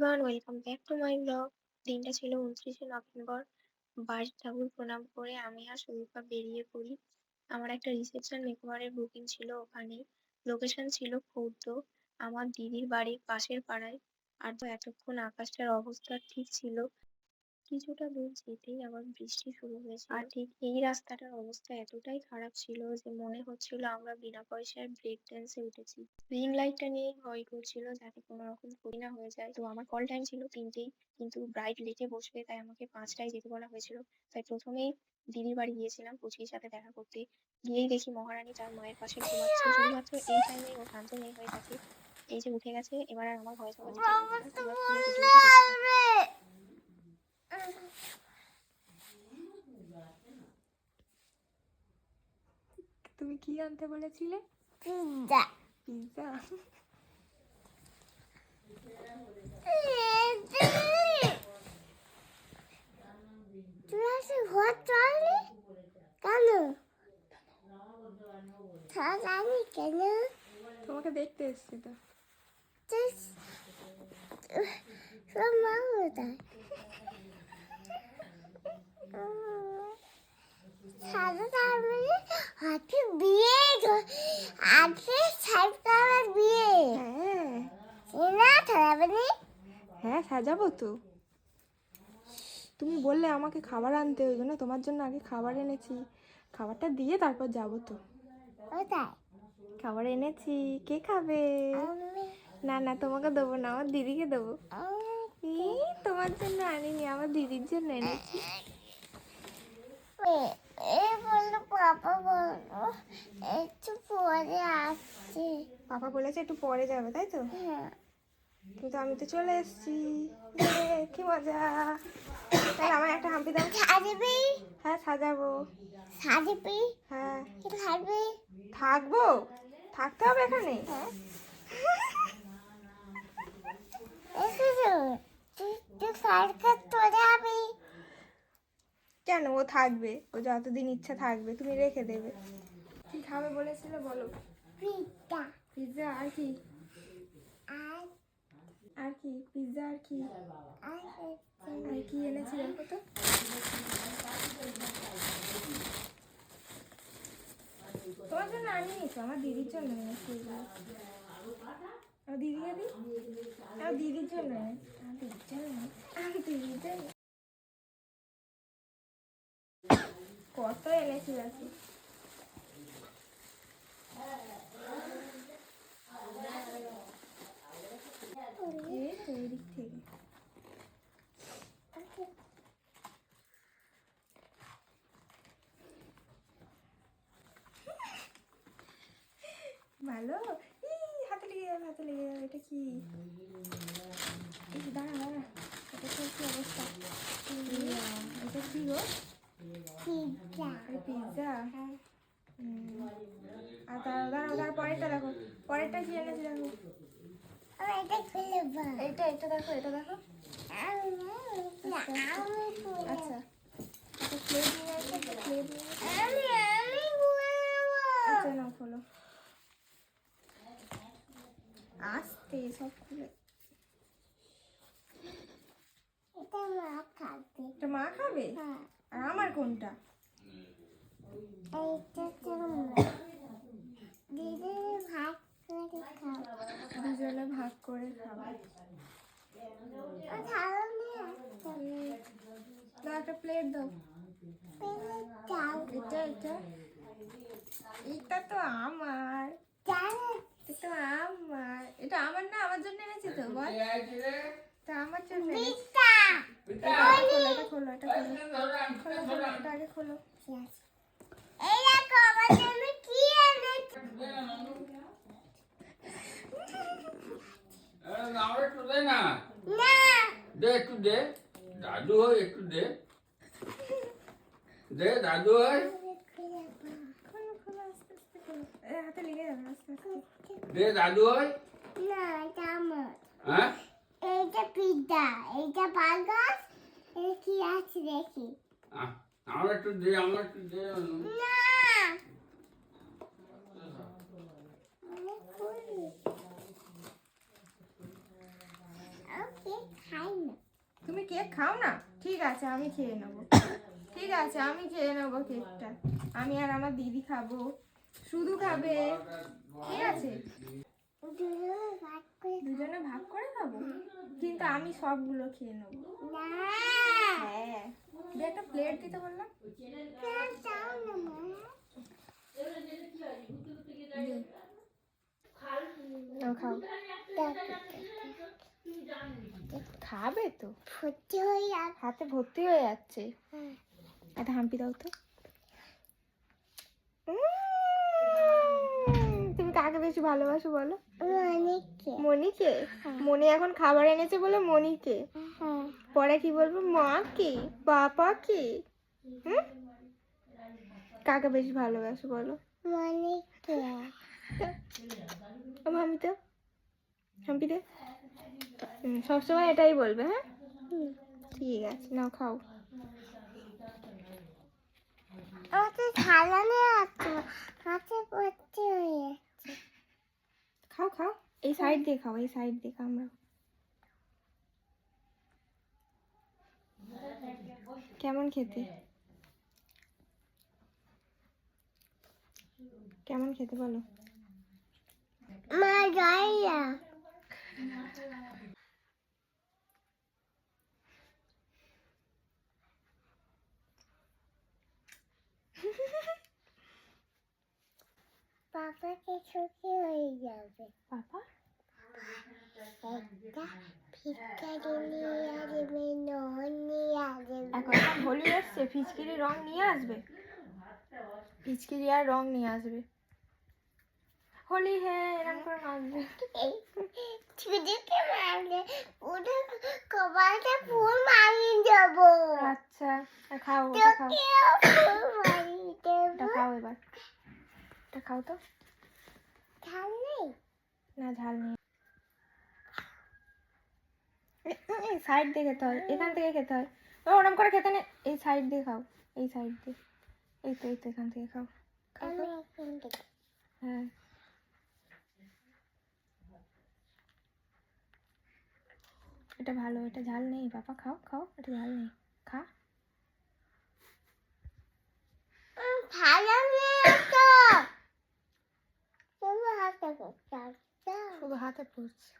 Everyone, welcome back to my blog. দিনটা ছিল 29শে November. বাড়ির ঠাকুর প্রণাম করে আমি আর সুদীপা বেরিয়ে পড়ি। আমার একটা রিসেপশন মেকওভারের বুকিং ছিল ওখানে। লোকেশন ছিল খোর্দ, আমার দিদির বাড়ির পাশের পাড়ায়। আর তো এতক্ষণ আকাশটার অবস্থা ঠিক ছিল, কিছুটা দূর যেতেই আবার বৃষ্টি শুরু হয়েছে। আর ঠিক এই রাস্তাটার অবস্থা এতটাই খারাপ ছিল যে মনে হচ্ছিল আমরা বিনা পয়সায় ব্রেক ড্যান্সে উঠেছি। রিং লাইটটা নিয়ে ভয় করছিল যাতে কোনো রকম ক্ষতি না হয়ে যায়। তো আমার কল টাইম ছিল 3টেই, কিন্তু ব্রাইড লেটে বসবে তাই আমাকে 5টায় যেতে বলা হয়েছিল। তাই প্রথমেই দিদির বাড়ি গিয়েছিলাম পুচির সাথে দেখা করতে। গিয়েই দেখি মহারানী তার মায়ের পাশে ঘুমাচ্ছে। শুধুমাত্র এই টাইমে ও শান্ত মেয়ে হয়ে থাকে। এই যে উঠে গেছে, এবার আর আমার ভয়েস ওভার দিতে হবে না। এবার পুরো ভিডিওটা দেখতে থাকো। তুমি কি আনতে বলেছিলে? পিজ্জা। পিৎজা? তুই আসে ঘর চলে কেন? জানি কেন? তোমাকে দেখতে এসছি তো। তোর মা কোথায়? সাদা তারপরে হাতে বিয়ে, আজকে সাদা বিয়ে। না থাকবে। হ্যাঁ, সাজাবো তো। তুমি বললে আমাকে খাবার আনতে, ওই জন্য তোমার জন্য আগে খাবার এনেছি। খাবারটা দিয়ে তারপর যাবো তো। কোথায়? খাবার এনেছি, কে খাবে? না না, তোমাকে দেবো না, আমার দিদিকে দেবো। তোমার জন্য আনিনি, আমার দিদির জন্য এনেছি। বললো পাপা বললো একটু পরে আসছে। পাপা বলেছে একটু পরে যাবে, তাই তো? হ্যাঁ। কিন্তু আমি তো চলে এসেছি। কি মজা! তাহলে আমার একটা হাম্পি দাও। সাজবি? হ্যাঁ, সাজাবো। সাজবি? হ্যাঁ। থাকবি? থাকবো? থাকতে হবে এখানে? হ্যাঁ। এসেছো? তুই সাইকেল চলে যাবি? কেন, ও থাকবে, ও যতদিন ইচ্ছা থাকবে, তুমি রেখে দেবে। কি খাবে বলেছিলে বলো? পিজ্জা। পিৎজা আর কি? আর আর কি? পিৎজা আর কি? আর আর কি এনেছি দেখো তো। তোমার জন্য আনিয়েছি, আমার দিদির জন্য এনেছি এগুলো। আমার দিদিকে দিই। আমার দিদির জন্য এনেছি, আমার দিদির জন্য এনেছি, আমার দিদির জন্য। কত এনেছি দেখো। এই তো এদিক থেকে। ভালো? হাতে লেগে যাবে, হাতে লেগে যাবে। এটা কি? দাঁড়া দাঁড়া, এটা তো কি অবস্থা? এটা কি গো? পিজ্জা। পিৎজা? আর দাঁড়াও দাঁড়াও দাঁড়াও, পরেরটা দেখো। পরেরটা কি এনেছি দেখো। আমি এটা খুলে বল। এটা দেখো, এটা দেখো। আচ্ছা, একটা প্লেট নিয়ে আসো, একটা প্লেট নিয়ে আসো। আমি খুলে নেব। আচ্ছা নাও, খোলো। আস্তে সব খুলে। এটা মা খাবে। এটা মা খাবে? হ্যাঁ। আর আমার কোনটা? এইটা তোমার। দিদি ভাগ করে খাও। দুজনে ভাগ করে খাবো। ও খাও নিয়ে দাও, একটা প্লেট দাও। চাও। এটা এটা তো আমার। জানো এটা আমার, এটা আমার না, আমার জন্য এনেছি তো, বল। এটা আমার জন্য এনেছি। পিজ্জা। এটা খোলো, এটা খোলো, খোলো, খোলো, এটা আগে খোলো। এই দেখো আমার জন্য কি এনেছি। একটু দে না, না। দে একটু দে, দাদু হয় একটু দে, দে দাদু হয়, খোলো খোলো, আস্তে আস্তে খোলো। হাতে লেগে যাবে, আস্তে আস্তে। দে দাদু হয়। না এটা আমার। হ্যাঁ, এইটা পিজ্জা, এইটা বার্গার, এই কি আছে দেখি। আমার একটু দে, আমার একটু দে। না। আমি খুলি। ওকে তুমি কেক খাও না? ঠিক আছে, আমি খেয়ে নেবো। ঠিক আছে, আমি খেয়ে নেবো কেকটা। আমি আর আমার দিদি খাবো। শুধু খাবে, ঠিক আছে? দুজনে ভাগ করে খাবো, কিন্তু আমি সবগুলো খেয়ে নেবো। হ্যাঁ, দে একটা প্লেট দিতে বললাম। দে। খাও। খাবে তো, ভর্তি হয়ে হাতে ভর্তি হয়ে যাচ্ছে। একটা হাম্পি দাও তো। তুমি কাকে বেশি ভালোবাসো বলো? অনেকে। মনিকে? মনি এখন খাবার এনেছে বলে মনিকে। পরে কি বলবো? মাকে, পাপাকে? হুম? কাকে বেশি ভালোবাসো বলো? অনেকে। হাম্পি তো, হাম্পি দে। সবসময় এটাই বলবে, হ্যাঁ? ঠিক আছে, নাও খাও। আমাকে ঝালানো আছে, হাতে ভর্তি হয়ে যাচ্ছে। খাও খাও, এই সাইড দিয়ে খাও, এই সাইড দিয়ে খাও। আমরা কেমন খেতে? কেমন খেতে বলো? মা যাইয়া পাপাকে সুখী হয়ে যাবে। পাপা একটা ফিটকারি নিয়ে আসবে, নহর নিয়ে আসবে। এখন হোলি এসছে, ফিচকিরি রং নিয়ে আসবে। ফিচকিরি আর রং নিয়ে আসবে। হোলি হ্যাঁ, এরকম করে নাচবে। ছুটিতে মারলে পুরো কপালটা ফুল মারিয়ে যাবো। আচ্ছা, খাও, ওটা খাও, তোকেও ফুল মারিয়ে দেবো। ওটা খাও এবার। এটা খাও তো। ঝাল নেই? না, ঝাল নেই। এই সাইড দিয়ে খেতে হয়, এখান থেকে খেতে হয়। ওরকম করে খেতে নেই, এই সাইড দিয়ে খাও, এই সাইড দিয়ে। এই তো এখান থেকে খাও। খাও আমি তো। এখান থেকে। হ্যাঁ, এটা ভালো, এটা ঝাল নেই। পাপা খাও খাও, এটা ঝাল নেই, খা। ভালো নেই তো। তুমি হাতে করতে শুধু হাতে পড়ছে।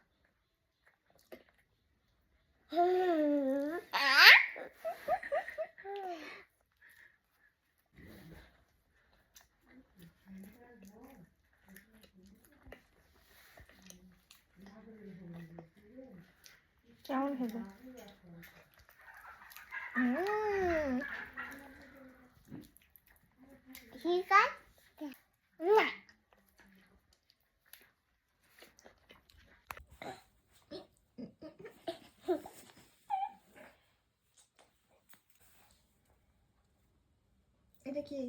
কেমন খেতে? ঠিক আছে না। এটা কি?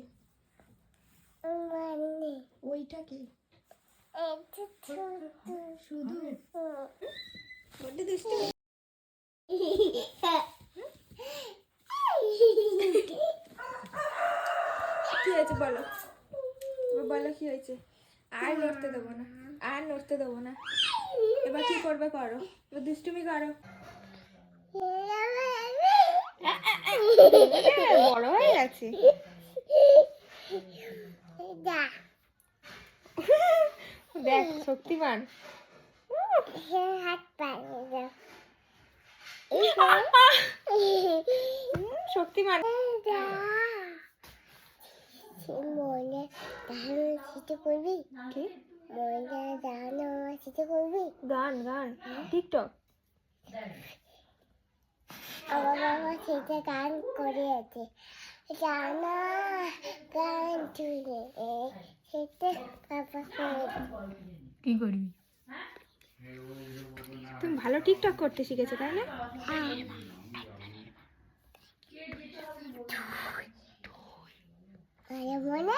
মানে ওইটা কি? এটা ছোট। শুধু বড্ড দুষ্টু। কি হয়েছে বলো? বলো কি হয়েছে? আর নড়তে দেবো না, আর নড়তে দেবো না। এবার কি করবে করো, এবার দুষ্টুমি করো। বড় হয়ে গেছে। দেখ শক্তিমান। হাত পায়ে শক্তিমান। মনে দাঁড়ানো চিঠি করবি? কি মনে দাঁড়ানো চিঠি করবি? গান? গান টিকটক? আমার বাবা সেটা গান করে আছে, জানা গান শুনে সেটা বাবা করে। কি করবি? তুমি ভালো টিকটক করতে শিখেছো তাই না? আরে মনে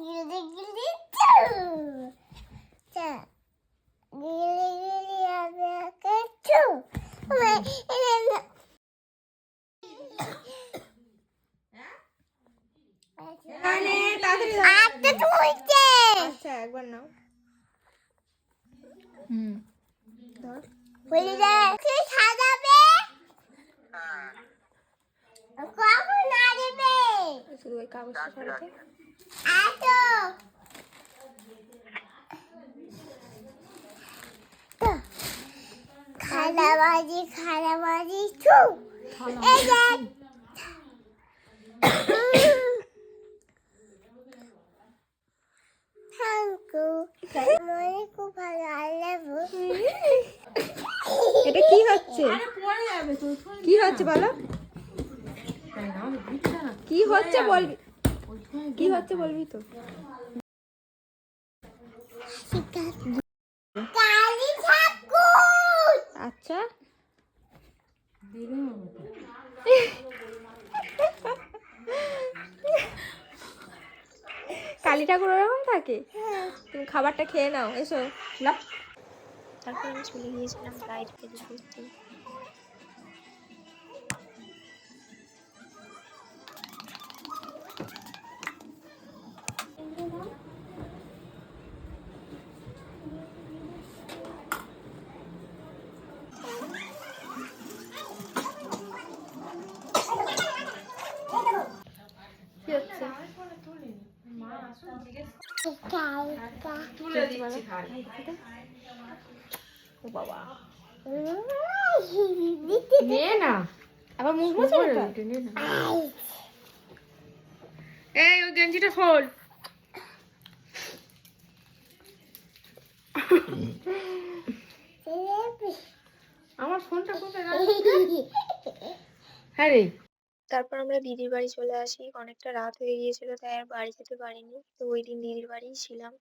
গিলি গিলি গিলি গিলি আমাকে চু তাড়াতাড়ি আচ্ছা তুইছে। আচ্ছা একবার নাও। বলি রে তুই সাদা শুধু ওই কাগজটা সরাতে। আটো খালাবাজি ছু এই দেখ থ্যাংকু মনে খুব ভালো আই লাভ এটা কি হচ্ছে? পড়ে যাবে তো কি হচ্ছে বলো? কি হচ্ছে বলবি? কি হচ্ছে বলবি তো? কালী ঠাকুর আচ্ছা, কালী ঠাকুর ওরকম থাকে? তুমি খাবারটা খেয়ে নাও, এসো। তারপর আমি চলে গিয়েছিলাম ব্রাইড রেডি করতে। কি হচ্ছে? তুলে দিচ্ছি খালি ও বাবা, নে না আবার মুখ মুছে এটা? এই ওই গেঞ্জিটা খোল আমার ফোনটা কোথায় হ্যাঁ রে তারপর আমরা দিদির বাড়ি চলে আসি। অনেকটা রাত হয়ে গিয়েছিল, তাই আর বাড়ি যেতে পারিনি। তো ওই দিন দিদির বাড়িই ছিলাম।